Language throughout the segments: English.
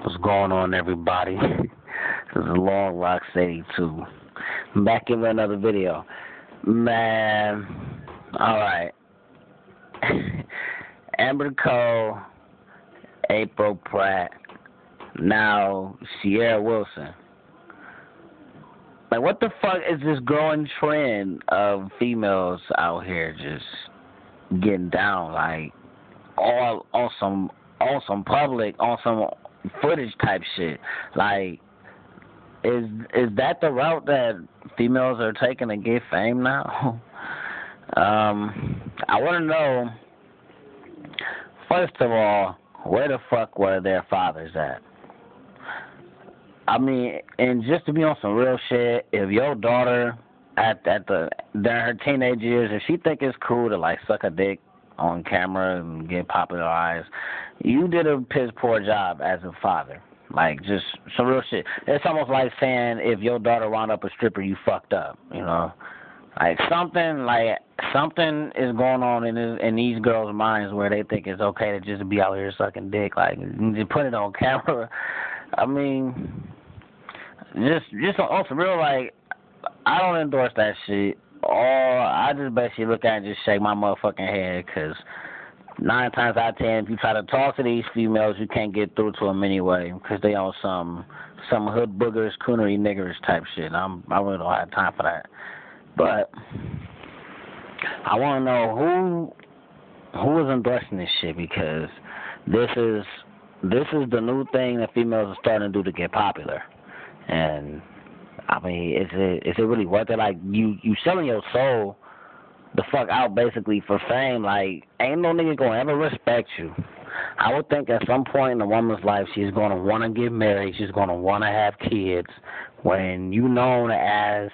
What's going on, everybody? This is Long Rock 82. I'm back in with another video. Man, alright. Amber Cole, April Pratt, now Cierra Wilson. Like, what the fuck is this growing trend of females out here just getting down, like, all on some public, on some footage type shit? Like, is that the route that females are taking to get fame now? I want to know, first of all, where the fuck were their fathers at? I mean, and just to be on some real shit, if your daughter during her teenage years, if she think it's cool to like suck a dick on camera and get popularized, you did a piss poor job as a father. Like, just some real shit. It's almost like saying if your daughter wound up a stripper, you fucked up, you know? Like, something is going on in these girls' minds where they think it's okay to just be out here sucking dick. Like, just put it on camera. I mean, just on some real, like, I don't endorse that shit. Or I just basically look at it and just shake my motherfucking head, because 9 times out of 10, if you try to talk to these females, you can't get through to them anyway, because they on some hood boogers, coonery niggers type shit. I really don't have time for that. But I want to know who is endorsing this shit, because this is the new thing that females are starting to do to get popular. And I mean, is it really worth it? Like, you selling your soul the fuck out basically for fame. Like, ain't no nigga gonna ever respect you. I would think at some point in a woman's life she's gonna want to get married, she's gonna want to have kids, when you known as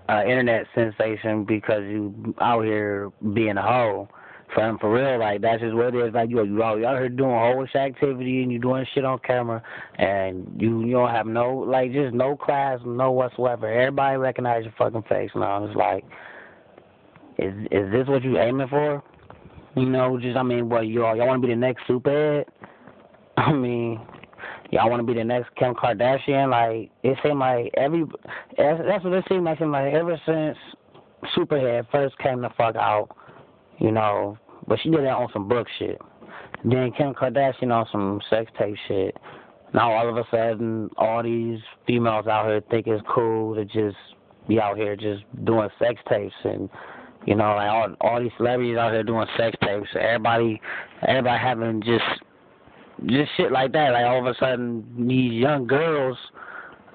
internet sensation because you out here being a hoe. For real, like, that's just what it is. Like, you out here doing hoish activity and you doing shit on camera, and you don't have no, like, just no class, no whatsoever. Everybody recognize your fucking face now. It's like, is this what you aiming for? You know, just, I mean, what, y'all want to be the next superhead? I mean, y'all want to be the next Kim Kardashian? Like, it seemed like that's what it seemed like. Ever since Superhead first came the fuck out, you know, but she did that on some book shit. Then Kim Kardashian on some sex tape shit. Now all of a sudden, all these females out here think it's cool to just be out here just doing sex tapes, and, you know, like all these celebrities out here doing sex tapes. Everybody having just shit like that. Like, all of a sudden, these young girls,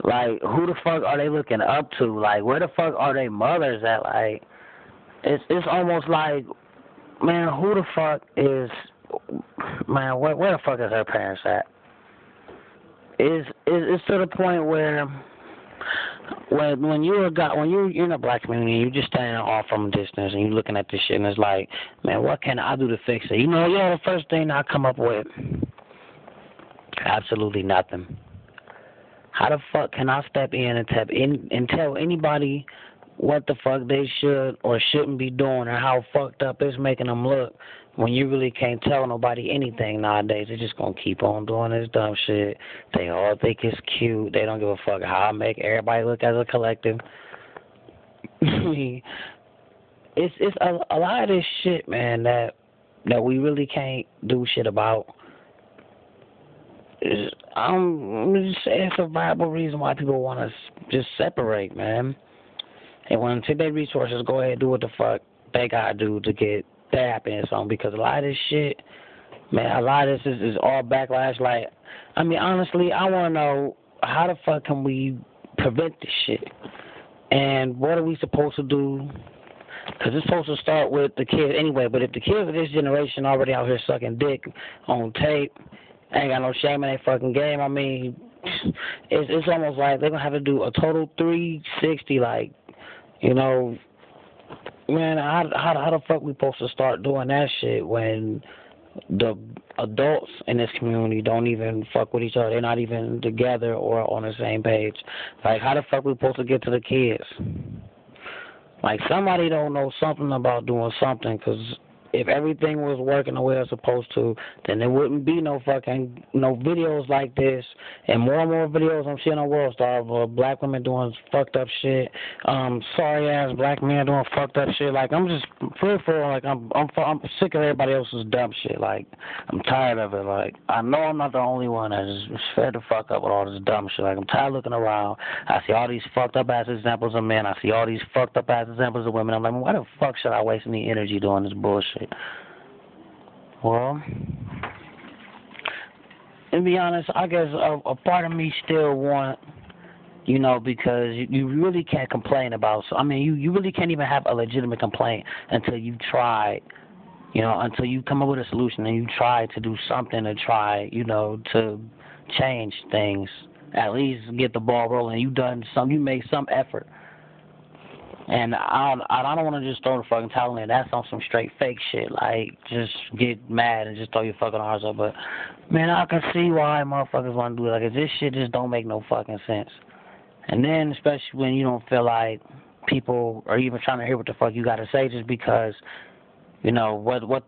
like, who the fuck are they looking up to? Like, where the fuck are they mothers at? Like, it's almost like, man, who the fuck is, man, where the fuck is her parents at? It's to the point where when you're in a black community, you just standing off from a distance and you looking at this shit, and it's like, man, what can I do to fix it? You know, the first thing I come up with, absolutely nothing. How the fuck can I step in and tell anybody what the fuck they should or shouldn't be doing, or how fucked up it's making them look, when you really can't tell nobody anything nowadays? They're just gonna keep on doing this dumb shit. They all think it's cute. They don't give a fuck how I make everybody look as a collective. It's a lot of this shit, man, that we really can't do shit about. I'm just saying, it's a viable reason why people want to just separate, man. And when take their resources, go ahead and do what the fuck they gotta do to get their happiness on. Because a lot of this shit, man, a lot of this is all backlash. Like, I mean, honestly, I want to know, how the fuck can we prevent this shit? And what are we supposed to do? Because it's supposed to start with the kids anyway. But if the kids of this generation already out here sucking dick on tape, ain't got no shame in their fucking game, I mean, it's almost like they're going to have to do a total 360, like, you know, man, how the fuck we supposed to start doing that shit when the adults in this community don't even fuck with each other? They're not even together or on the same page. Like, how the fuck we supposed to get to the kids? Like, somebody don't know something about doing something, because if everything was working the way it's supposed to, then there wouldn't be no videos like this, and more videos I'm seeing on World Star of black women doing fucked up shit, sorry ass black men doing fucked up shit. Like I'm just like I'm sick of everybody else's dumb shit. Like I'm tired of it. Like I know I'm not the only one that is fed the fuck up with all this dumb shit. Like I'm tired of looking around. I see all these fucked up ass examples of men. I see all these fucked up ass examples of women. I'm like, why the fuck should I waste any energy doing this bullshit? Well, to be honest, I guess a part of me still want, because you really can't complain about. So I mean, you really can't even have a legitimate complaint until you've tried. Until you come up with a solution and you try to do something to try, to change things. At least get the ball rolling. You made some effort. And I don't want to just throw the fucking towel in. That's on some straight fake shit. Like, just get mad and just throw your fucking arms up. But, man, I can see why motherfuckers want to do it. Like, this shit just don't make no fucking sense. And then, especially when you don't feel like people are even trying to hear what the fuck you got to say just because, what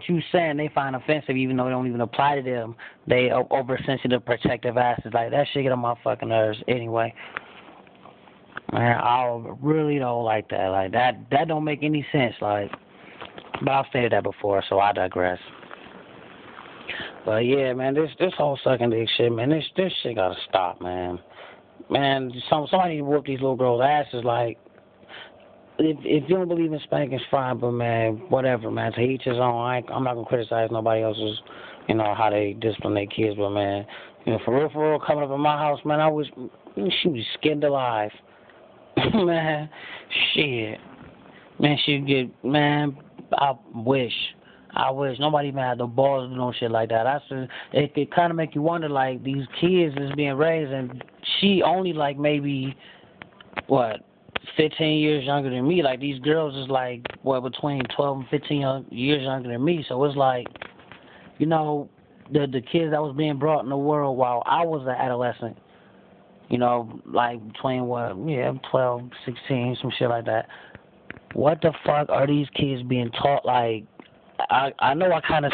you saying they find offensive even though it don't even apply to them. They oversensitive, protective asses. Like, that shit get on my fucking nerves anyway. Man, I really don't like that. Like, that don't make any sense. Like, but I've stated that before, so I digress. But yeah, man, this whole sucking dick shit, man, this shit gotta stop, man. Man, somebody whoop these little girls' asses. Like, if you don't believe in spanking, fine, but man, whatever, man. To each his own. I'm not gonna criticize nobody else's, how they discipline their kids, but man, for real, coming up in my house, man, I wish she was skinned alive. Man, shit. Man, I wish nobody even had the balls to do no shit like that. It kind of make you wonder, like, these kids is being raised, and she only, like, maybe, 15 years younger than me. Like, these girls is, like, between 12 and 15 years younger than me. So it's like, the kids that was being brought in the world while I was an adolescent, like between 12, 16, some shit like that. What the fuck are these kids being taught? Like, I know I kind of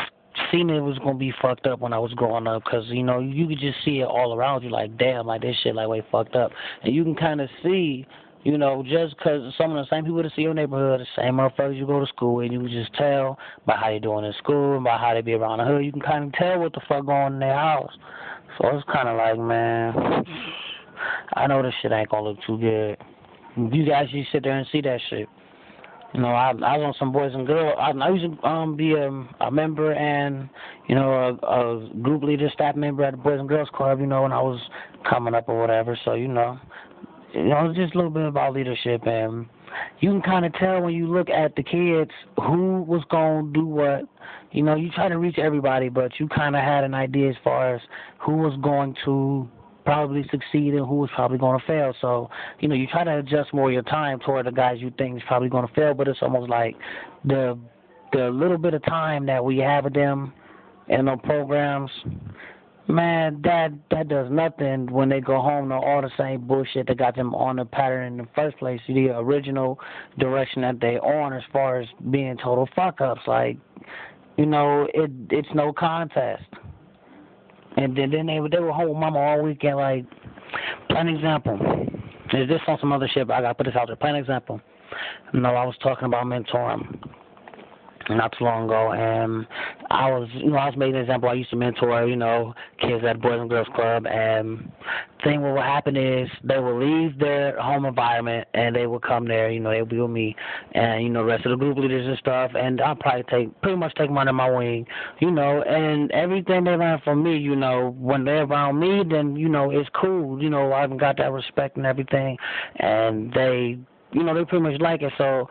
seen it was going to be fucked up when I was growing up because, you could just see it all around you, like, damn, like, this shit, like, way fucked up. And you can kind of see, just because some of the same people that see your neighborhood, the same motherfuckers you go to school with, you can just tell by how you're doing in school, by how they be around the hood, you can kind of tell what the fuck going on in their house. So it's kind of like, man, I know this shit ain't going to look too good. You guys just sit there and see that shit. I was on some Boys and Girls. I used to be a member and, a group leader, staff member at the Boys and Girls Club, when I was coming up or whatever. So, just a little bit about leadership. And you can kind of tell when you look at the kids who was going to do what. You try to reach everybody, but you kind of had an idea as far as who was going to probably succeed and who was probably going to fail. So, you try to adjust more of your time toward the guys you think is probably going to fail, but it's almost like the little bit of time that we have with them in those programs, man, that does nothing when they go home to all the same bullshit that got them on the pattern in the first place, the original direction that they on as far as being total fuck-ups. Like, it's no contest. And then they were home with mama all weekend. Like, plain example. Is this on some other shit, but I got to put this out there. Plain example. I was talking about mentoring not too long ago, and I was making an example. I used to mentor, kids at Boys and Girls Club, and thing what would happen is they would leave their home environment and they would come there, they'll be with me and, the rest of the group leaders and stuff, and I'll pretty much take them under my wing, and everything they learn from me, when they're around me, then, it's cool, I haven't got that respect and everything, and they pretty much like it, so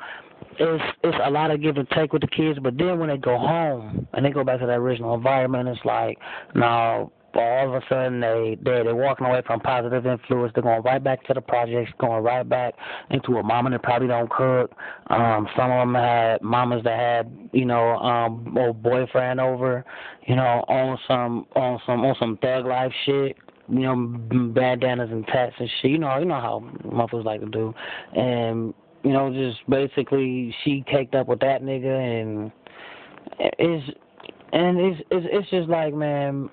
it's a lot of give and take with the kids, but then when they go home and they go back to that original environment, it's like, now all of a sudden they're walking away from positive influence. They're going right back to the projects, going right back into a mama that probably don't cook. Some of them had mamas that had old boyfriend over, on some thug life shit. Bandanas and tats and shit. You know how motherfuckers like to do, and you know, just basically she caked up with that nigga, and it's just like, man,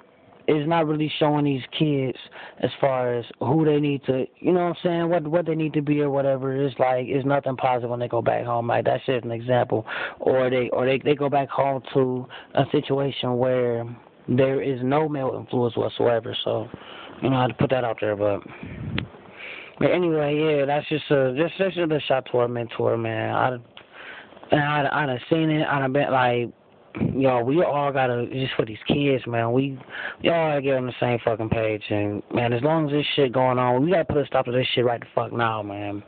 it's not really showing these kids as far as who they need to, you know what I'm saying, what they need to be or whatever. It's like, it's nothing positive when they go back home. Like, that's just an example. Or they go back home to a situation where there is no male influence whatsoever. So, you know, I had to put that out there. But anyway, yeah, that's just a shot to our mentor, man. I done seen it. I done been like, yo, we all gotta, just for these kids, man, we all gotta get on the same fucking page. And, man, as long as this shit going on, we gotta put a stop to this shit right the fuck now, man.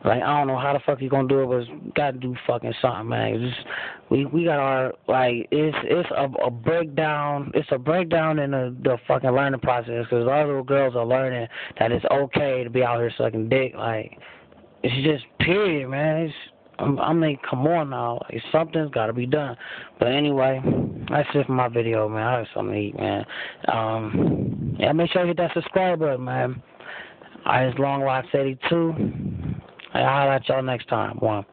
Like, I don't know how the fuck you gonna do it, but gotta do fucking something, man. Just, we got our, like, it's a breakdown. It's a breakdown in the fucking learning process, because our little girls are learning that it's okay to be out here sucking dick. Like, it's just period, man. I mean, come on now. Like, something's got to be done. But anyway, that's it for my video, man. I have something to eat, man. Yeah, make sure you hit that subscribe button, man. All right, it's Long Watch 82. I'll holler at y'all next time. One.